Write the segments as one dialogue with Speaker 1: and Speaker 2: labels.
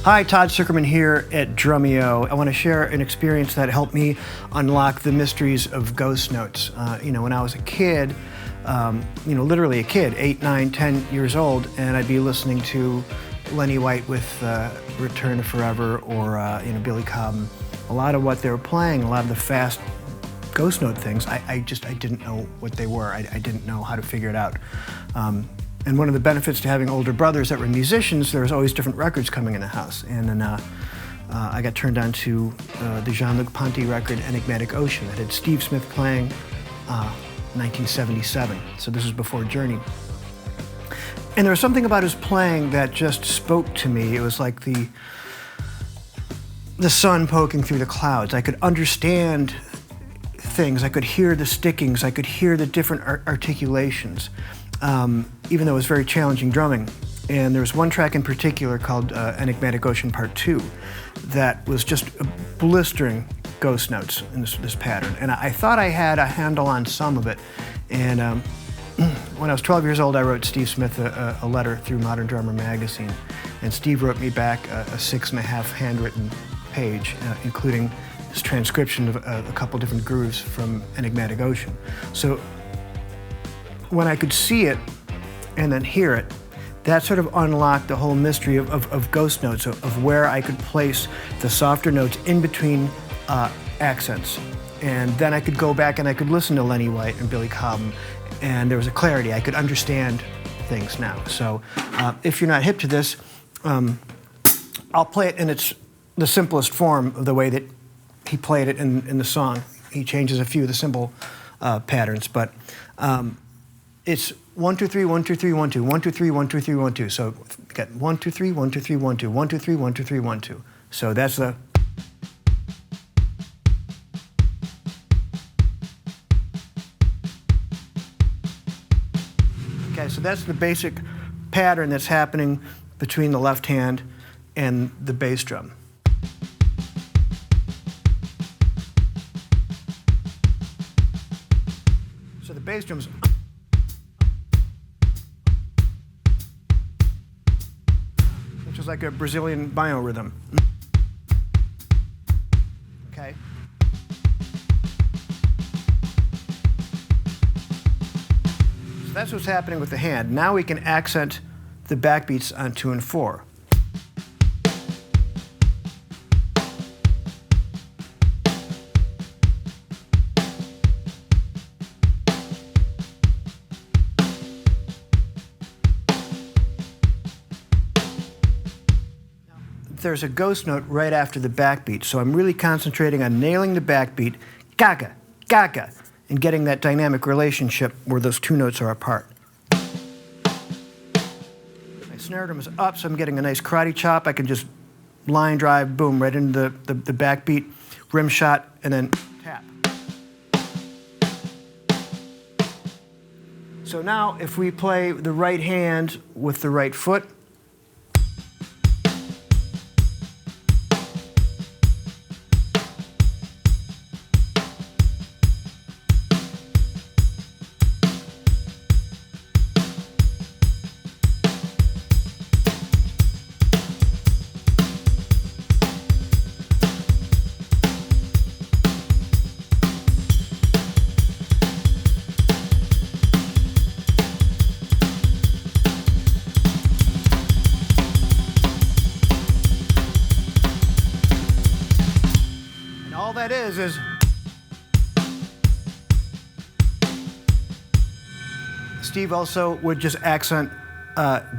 Speaker 1: Hi, Todd here at Drumeo. I want to share an experience that helped me unlock the mysteries of ghost notes. When I was a kid, literally a kid, 8, 9, 10 years old, and I'd be listening to Lenny White with Return to Forever or Billy Cobham. A lot of what they were playing, a lot of the fast ghost note things, I didn't know what they were. I didn't know how to figure it out. And one of the benefits to having older brothers that were musicians, there was always different records coming in the house. And then I got turned on to the Jean-Luc Ponty record, Enigmatic Ocean, that had Steve Smith playing 1977. So this was before Journey. And there was something about his playing that just spoke to me. It was like the sun poking through the clouds. I could understand things. I could hear the stickings. I could hear the different articulations. Even though it was very challenging drumming. And there was one track in particular called Enigmatic Ocean Part 2 that was just blistering ghost notes in this pattern. And I thought I had a handle on some of it. And when I was 12 years old, I wrote Steve Smith a letter through Modern Drummer magazine. And Steve wrote me back a 6.5 handwritten page, including this transcription of a couple different grooves from Enigmatic Ocean. So when I could see it and then hear it, that sort of unlocked the whole mystery of ghost notes, of where I could place the softer notes in between accents. And then I could go back and I could listen to Lenny White and Billy Cobham, and there was a clarity. I could understand things now. So if you're not hip to this, I'll play it in the simplest form of the way that he played it in the song. He changes a few of the simple patterns, but it's 1 2 3 1 2 3 1 2 1 2 3 1 2 3 1 2. So get 1 2 3 1 2 3 1 2 1 2 3 1 2 3 1 2. So that's the. Okay, so that's the basic pattern that's happening between the left hand and the bass drum. So the bass drum's. Which is like a Brazilian biorhythm. Okay. So that's what's happening with the hand. Now we can accent the backbeats on 2 and 4. There's a ghost note right after the backbeat, so I'm really concentrating on nailing the backbeat, gaga, gaga, and getting that dynamic relationship where those two notes are apart. My snare drum is up, so I'm getting a nice karate chop. I can just line drive, boom, right into the backbeat, rim shot, and then tap. So now if we play the right hand with the right foot, all that is Steve also would just accent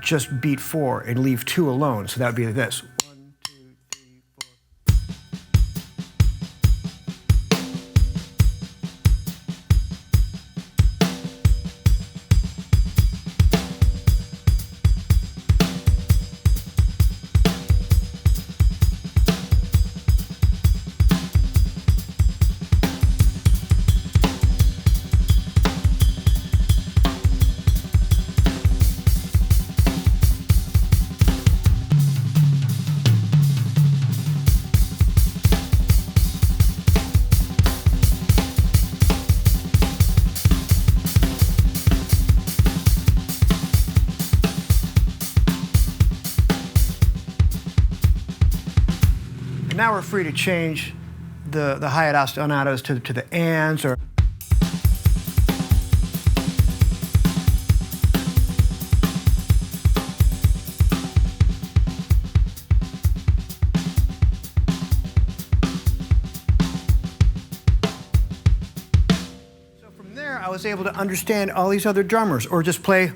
Speaker 1: just beat 4 and leave 2 alone, so that would be this. 1, 2, 3, 4. now we're free to change the high ostinatos to the ands, or I was able to understand all these other drummers, or just play.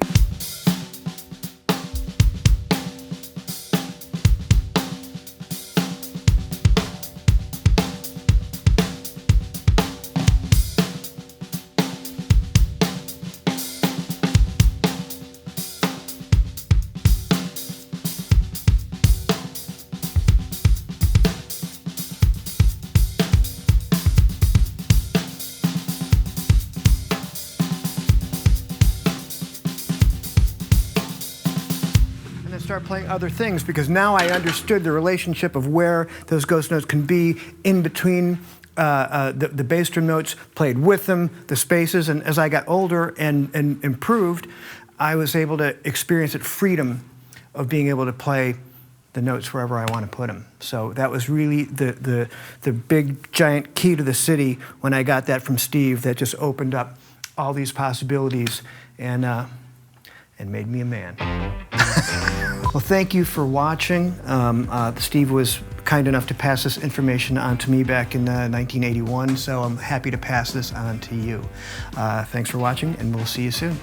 Speaker 1: Start playing other things, because now I understood the relationship of where those ghost notes can be in between the bass drum notes, played with them, the spaces, and as I got older and improved, I was able to experience that freedom of being able to play the notes wherever I want to put them. So that was really the big giant key to the city when I got that from Steve, that just opened up all these possibilities and made me a man. Well, thank you for watching. Steve was kind enough to pass this information on to me back in 1981, so I'm happy to pass this on to you. Thanks for watching, and we'll see you soon.